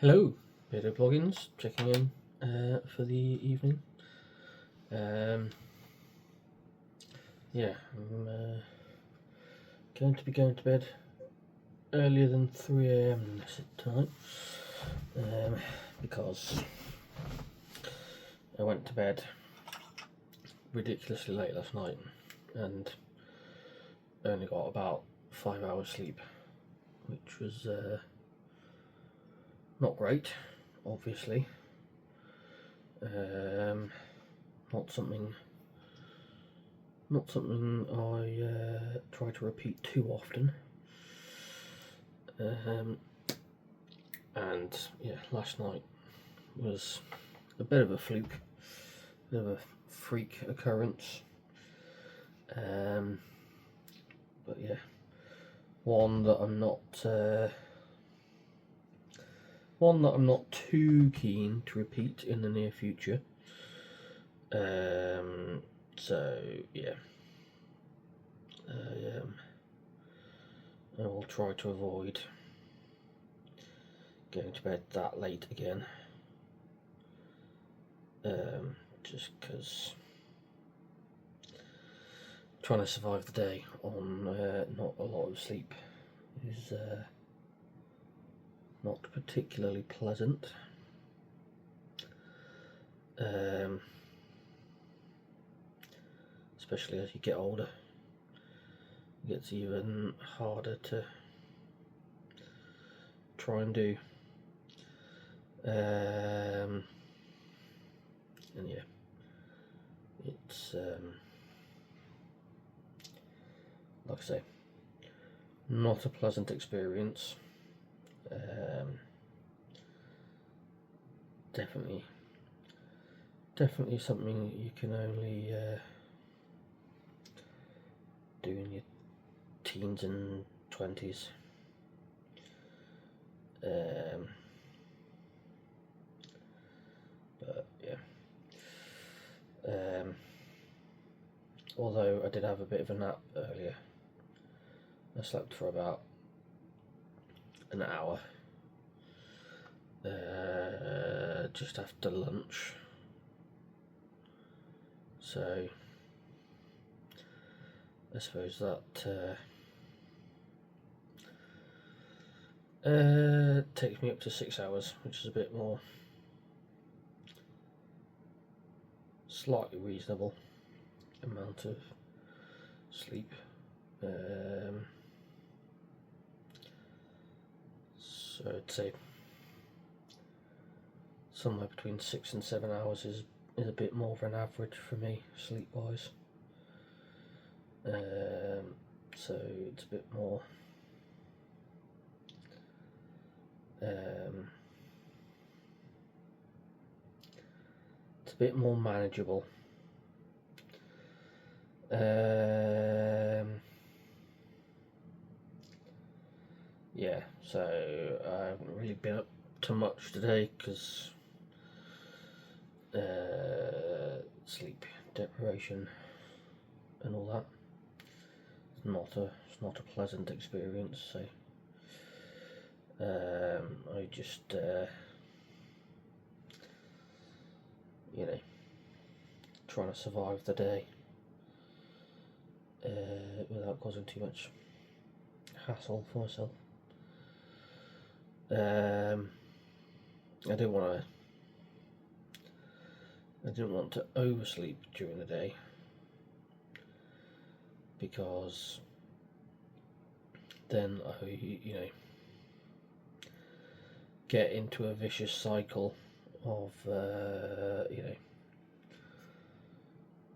Hello, Peter Plugins, checking in for the evening. Yeah, I'm going to be going to bed earlier than 3 a.m. tonight because I went to bed ridiculously late last night and only got about 5 hours sleep, which was not great, obviously. Not something I try to repeat too often. And yeah, last night was a bit of a fluke, a bit of a freak occurrence. But yeah, one that I'm not too keen to repeat in the near future. So yeah, I will try to avoid going to bed that late again. Just because trying to survive the day on not a lot of sleep is not particularly pleasant. Especially as you get older, it gets even harder to try and do. And yeah, it's like I say, not a pleasant experience. Definitely something you can only do in your teens and 20s. But yeah, although I did have a bit of a nap earlier, I slept for about an hour just after lunch, so I suppose that takes me up to 6 hours, which is a bit more slightly reasonable amount of sleep. So I'd say somewhere between 6 and 7 hours is a bit more of an average for me, sleep wise. So it's a bit more manageable. Yeah, so I haven't really been up to much today because sleep deprivation and all that. It's not a pleasant experience. So I just trying to survive the day without causing too much hassle for myself. I didn't want to oversleep during the day because then I get into a vicious cycle of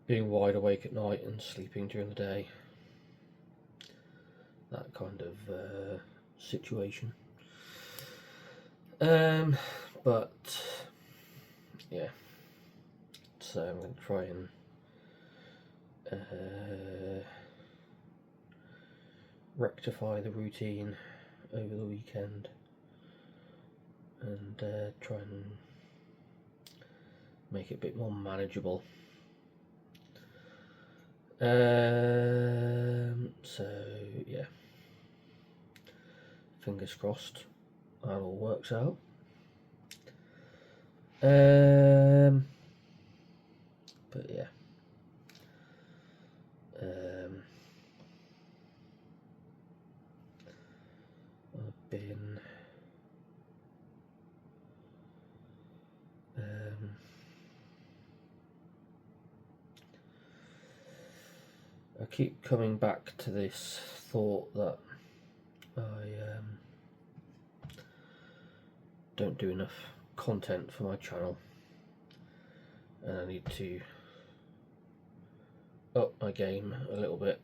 being wide awake at night and sleeping during the day, that kind of situation. But yeah, so I'm going to try and rectify the routine over the weekend and try and make it a bit more manageable. So yeah, fingers crossed that all works out. But yeah. I've been I keep coming back to this thought that I don't do enough content for my channel, and I need to up my game a little bit.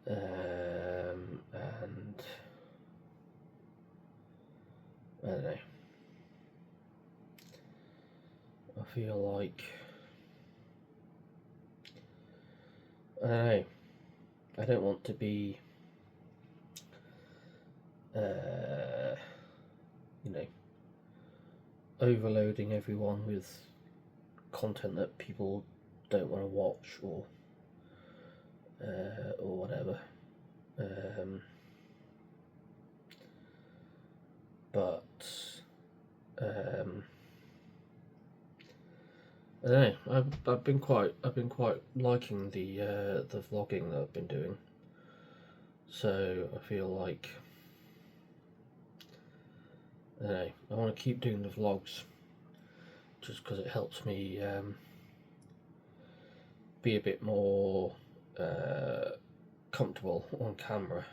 And I don't know, I feel like I don't know, I don't want to be you know, overloading everyone with content that people don't want to watch or whatever. But I don't know. I've been quite liking the vlogging that I've been doing. So I feel like I don't know. I want to keep doing the vlogs just because it helps me be a bit more comfortable on camera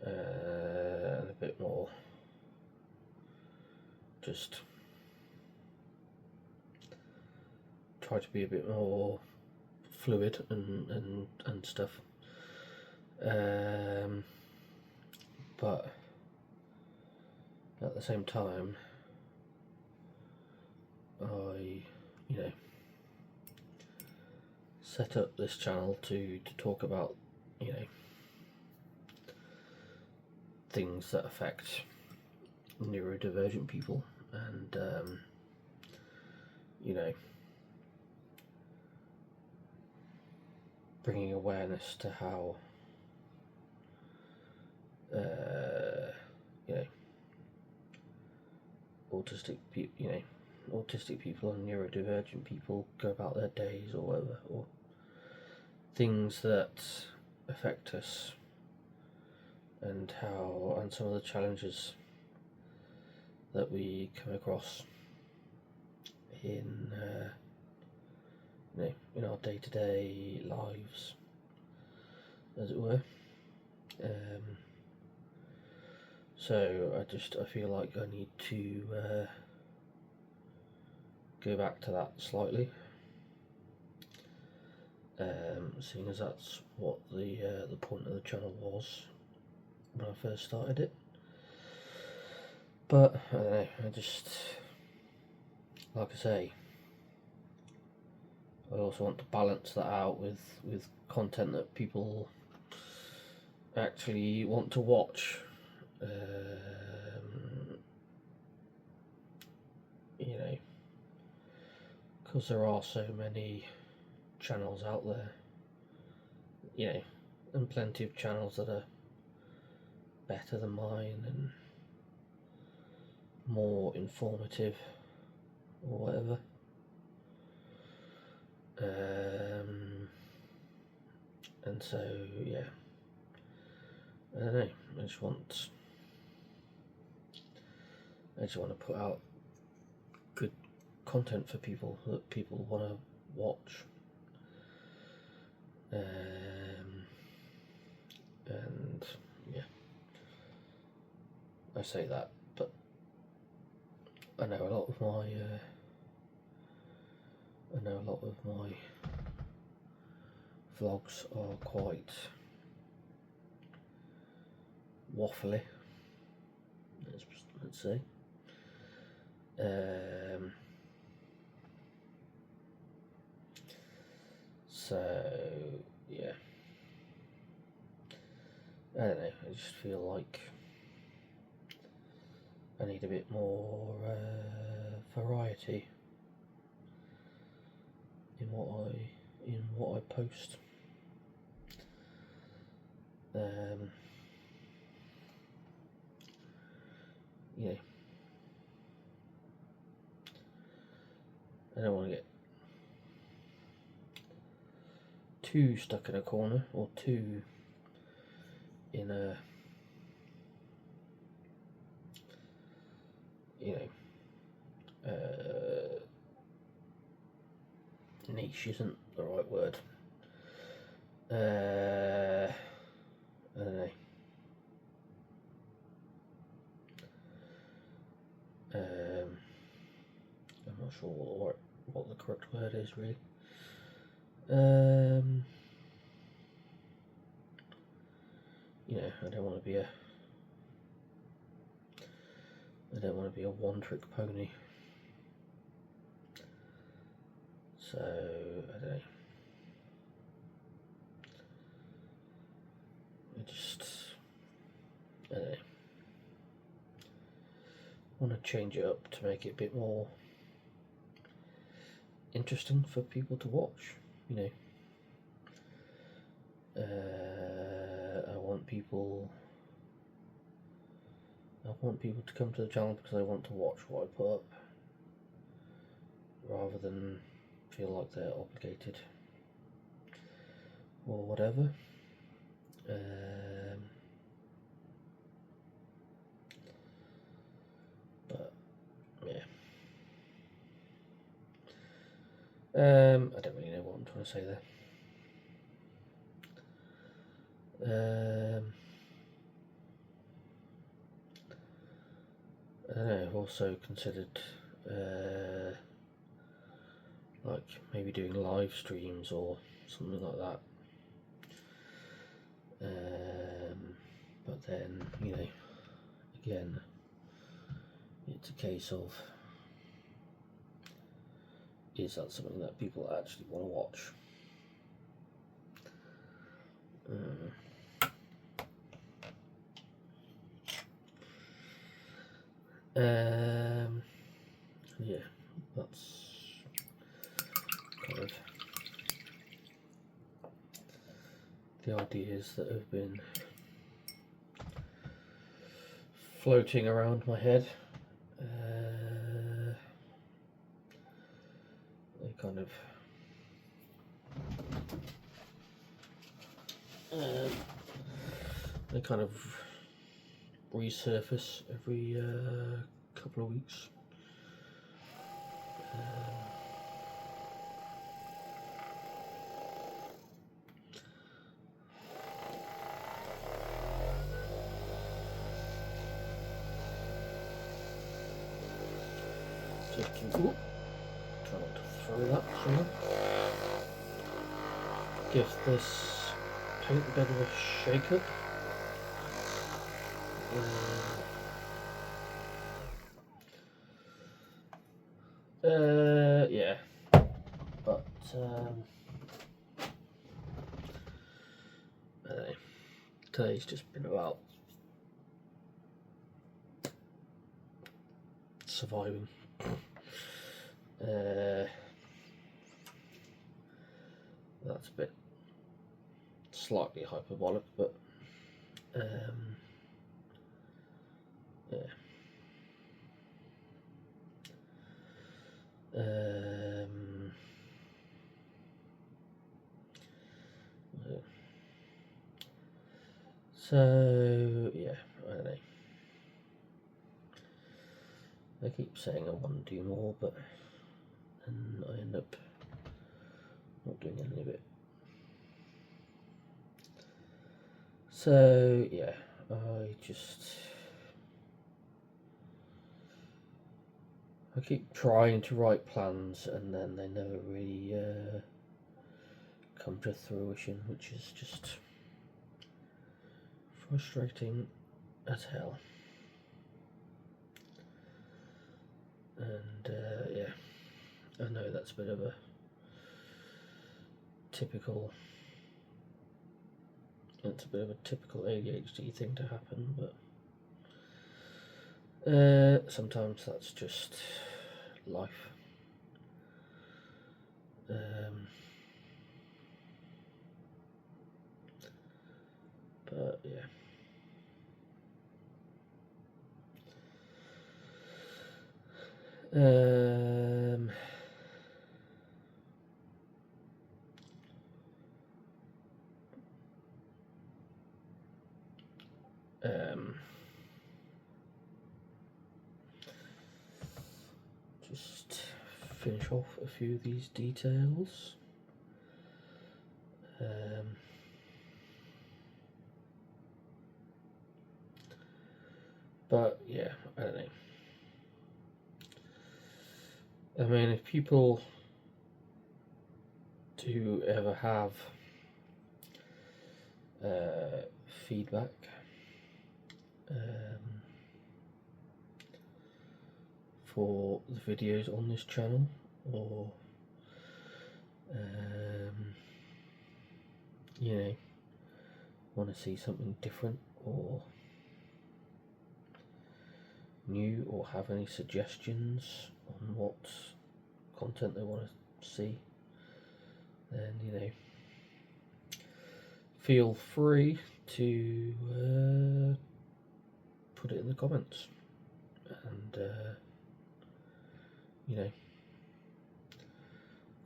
and a bit more just try to be a bit more fluid and stuff. But at the same time, I, set up this channel to talk about, things that affect neurodivergent people, and bringing awareness to how autistic people and neurodivergent people go about their days or whatever, or things that affect us, and some of the challenges that we come across in in our day-to-day lives, as it were. So I feel like I need to go back to that slightly, seeing as that's what the point of the channel was when I first started it. But I don't know, I just, like I say, I also want to balance that out with content that people actually want to watch. Because there are so many channels out there, and plenty of channels that are better than mine and more informative or whatever. And so yeah, I don't know, I just want to put out good content for people that people want to watch. And yeah, I say that, but I know a lot of my vlogs are quite waffly, let's say. So yeah, I don't know, I just feel like I need a bit more variety in what I post. I don't want to get too stuck in a corner or too in a, you know, niche isn't the right word. I don't know. I'm not sure what the correct word is really. You know, I don't want to be a one-trick pony. So I don't know. I don't know. Want to change it up to make it a bit more interesting for people to watch. You know, I want people to come to the channel because they want to watch what I put up, rather than feel like they're obligated or whatever. But yeah, I don't really know what I'm trying to say there. I don't know, I've also considered like maybe doing live streams or something like that. But then, you know, again, it's a case of, is that something that people actually want to watch? Yeah, that's kind of the ideas that have been floating around my head. They kind of resurface every couple of weeks. Try not to throw that somewhere. Give this paint a bit of a shake up. Yeah, but I don't know. Today's just been about surviving. That's a bit slightly hyperbolic, but yeah. So yeah, I don't know. I keep saying I want to do more, but then I end up not doing any of it. So yeah, I keep trying to write plans, and then they never really come to fruition, which is just frustrating as hell. And yeah, I know that's a bit of a typical ADHD thing to happen, but sometimes that's just life. But yeah. just finish off a few of these details. But yeah, I don't know. I mean, if people do ever have feedback, for the videos on this channel, or you know, want to see something different or new, or have any suggestions on what content they want to see, then you know, feel free to put it in the comments, and you know,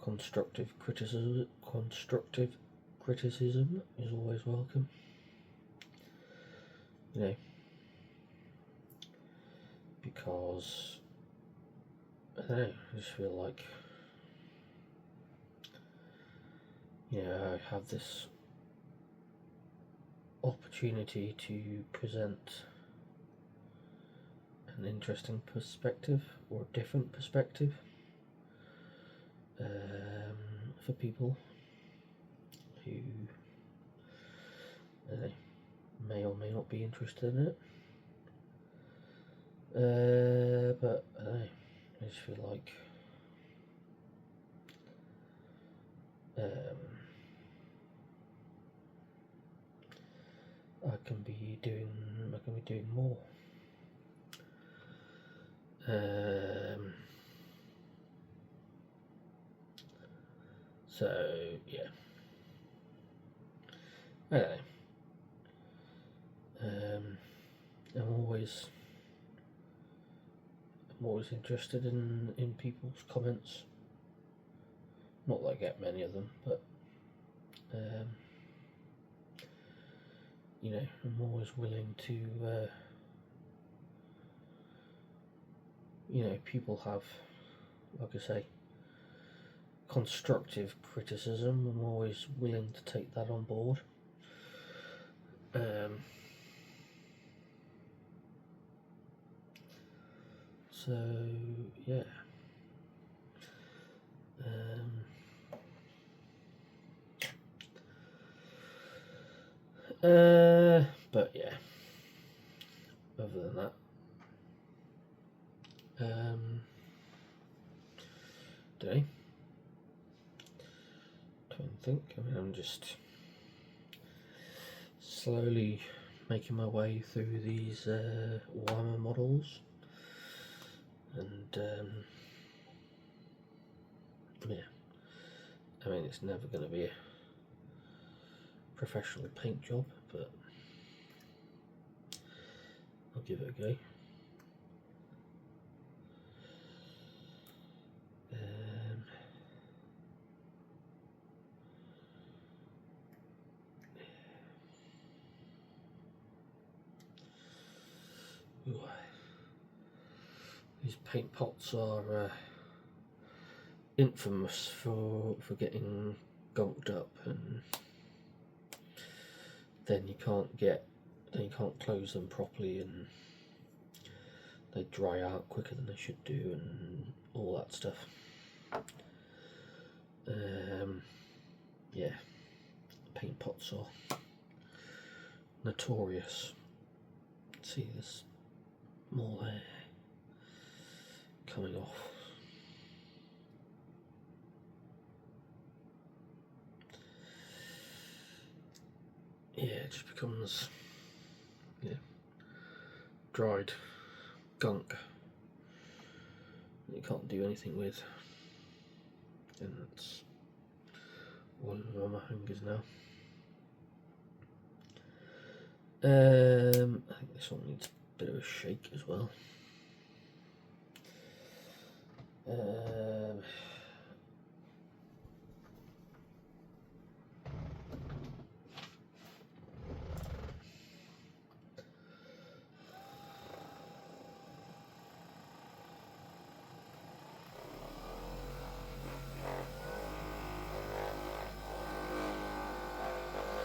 constructive criticism is always welcome. You know, because I don't know, I just feel like, you know, I have this opportunity to present an interesting perspective, or a different perspective, for people who may or may not be interested in it. But I don't know, I just feel like I can be doing more. So yeah, I don't know. I'm always interested in people's comments. Not that I get many of them, but you know, I'm always willing to, you know, people have, like I say, constructive criticism. I'm always willing to take that on board. So yeah. But yeah, other than that, don't think. I mean, I'm just slowly making my way through these Warhammer models, and yeah, I mean, it's never going to be a professional paint job, but I'll give it a go. These paint pots are infamous for getting gunked up, and then you can't close them properly, and they dry out quicker than they should do, and all that stuff. Yeah, paint pots are notorious. See, there's more there coming off. Yeah, it just becomes, yeah, dried gunk you can't do anything with, and that's one of my fingers now. I think this one needs a bit of a shake as well.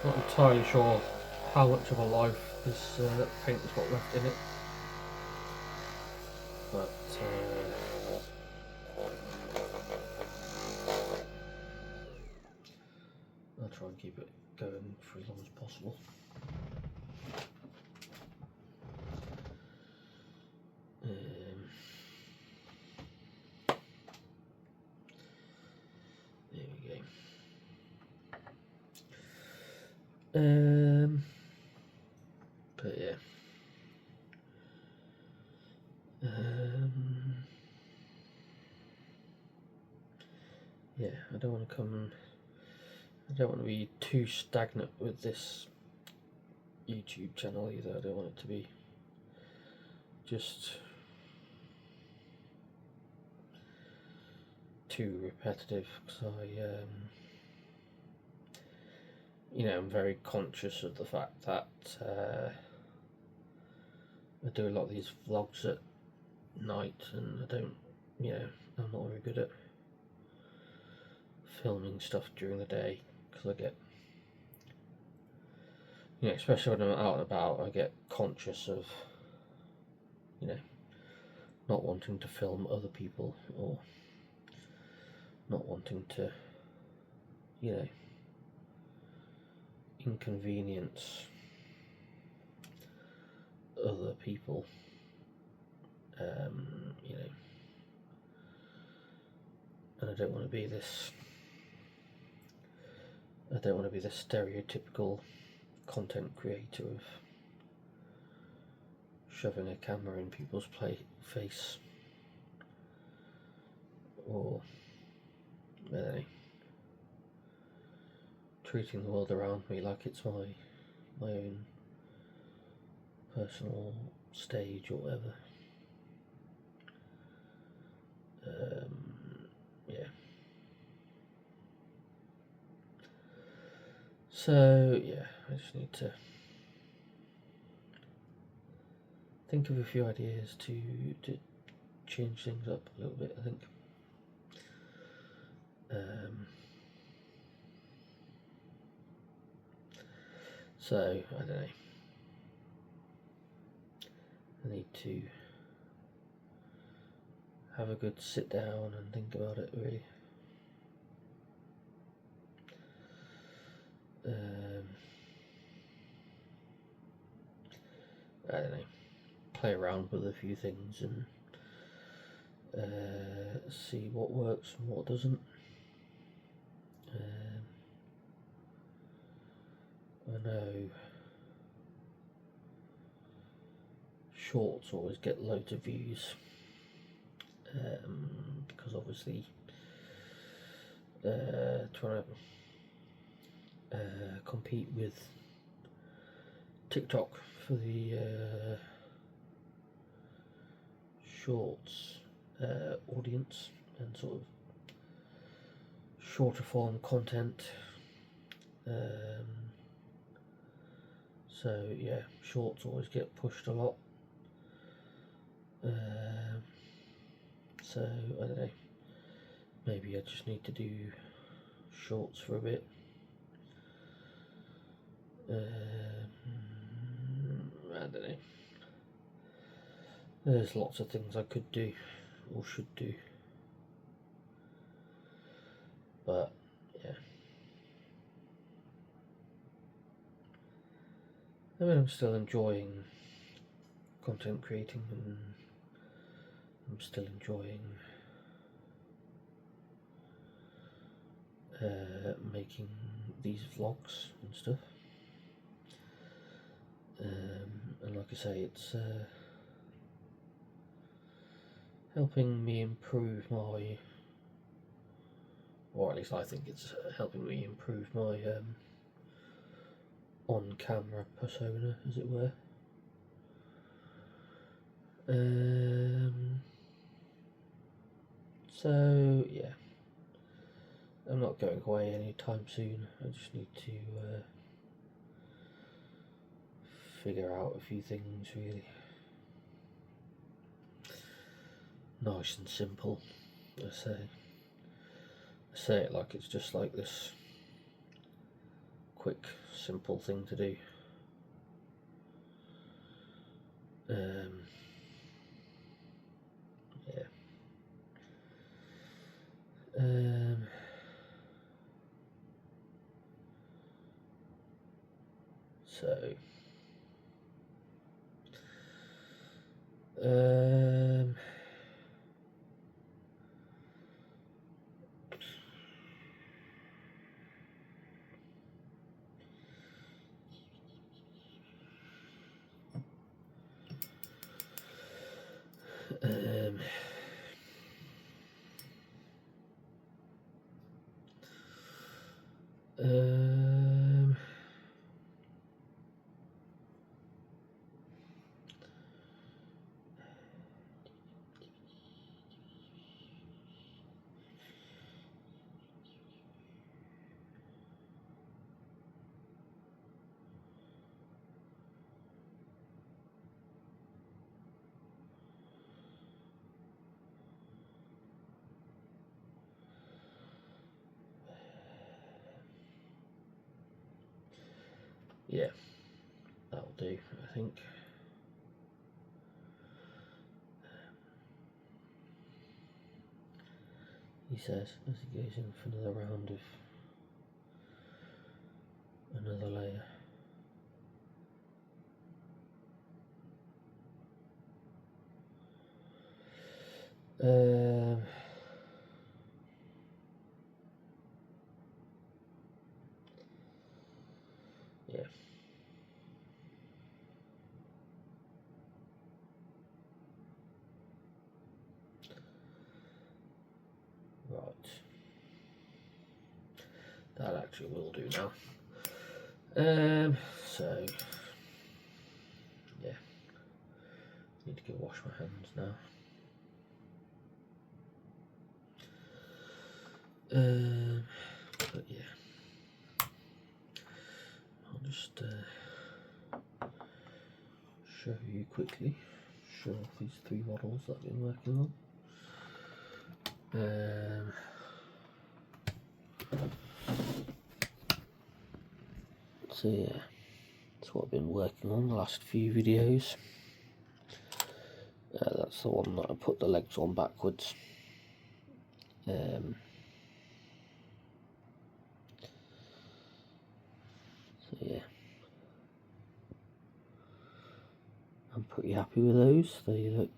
Not entirely sure how much of a life this paint has got left in it, but I'll try and keep it going for as long as possible. There we go. But yeah. Yeah, I don't want to be too stagnant with this YouTube channel either. I don't want it to be just too repetitive, because I'm very conscious of the fact that I do a lot of these vlogs at night, and I'm not very good at filming stuff during the day, because I get, especially when I'm out and about, I get conscious of, not wanting to film other people, or not wanting to, inconvenience other people, and I don't want to be this stereotypical content creator of shoving a camera in people's face, or treating the world around me like it's my own personal stage or whatever. Yeah. So yeah, I just need to think of a few ideas to change things up a little bit, I think. So I don't know. I need to have a good sit down and think about it, really. I don't know. Play around with a few things and see what works and what doesn't. I know shorts always get loads of views, because obviously trying to compete with TikTok for the shorts audience and sort of shorter form content. So yeah, shorts always get pushed a lot. So I don't know, maybe I just need to do shorts for a bit. I don't know. There's lots of things I could do or should do, but yeah. I mean, I'm still enjoying content creating, and I'm still enjoying making these vlogs and stuff. And like I say, it's helping me improve my, or at least I think it's helping me improve my on-camera persona, as it were. So yeah, I'm not going away anytime soon. I just need to figure out a few things, really. Nice and simple. I say it like it's just like this quick, simple thing to do. Yeah. So yeah, that'll do, I think. He says as he goes in for another round of another layer. Yeah. Right. That actually will do now. So yeah. Need to go wash my hands now. But yeah. I'll just show you quickly. Show off these 3 models that I've been working on. So yeah, that's what I've been working on the last few videos. That's the one that I put the legs on backwards. So yeah, I'm pretty happy with those. They look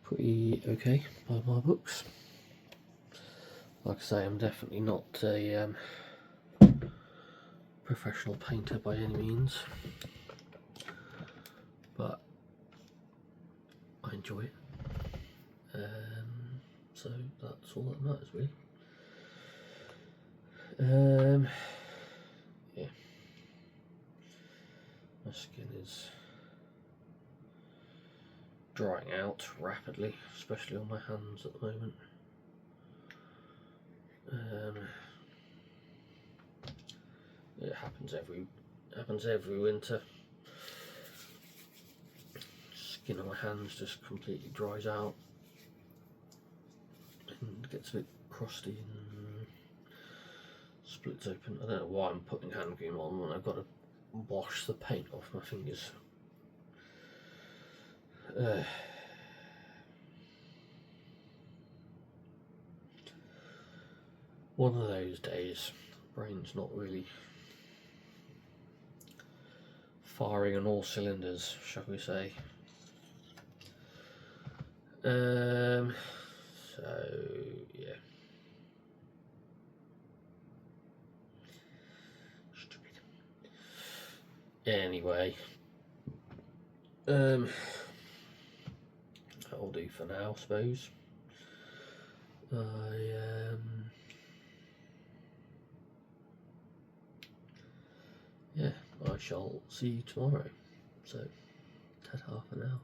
pretty okay by my books. Like I say, I'm definitely not a professional painter by any means, but I enjoy it. So that's all that matters, really. Yeah, my skin is drying out rapidly, especially on my hands at the moment. It happens every winter. Skin on my hands just completely dries out and gets a bit crusty and splits open. I don't know why I'm putting hand cream on when I've got to wash the paint off my fingers. One of those days, brain's not really firing on all cylinders, shall we say. So yeah. Stupid. Anyway, that'll do for now, I suppose. Yeah, I shall see you tomorrow. So, ta-ta for now.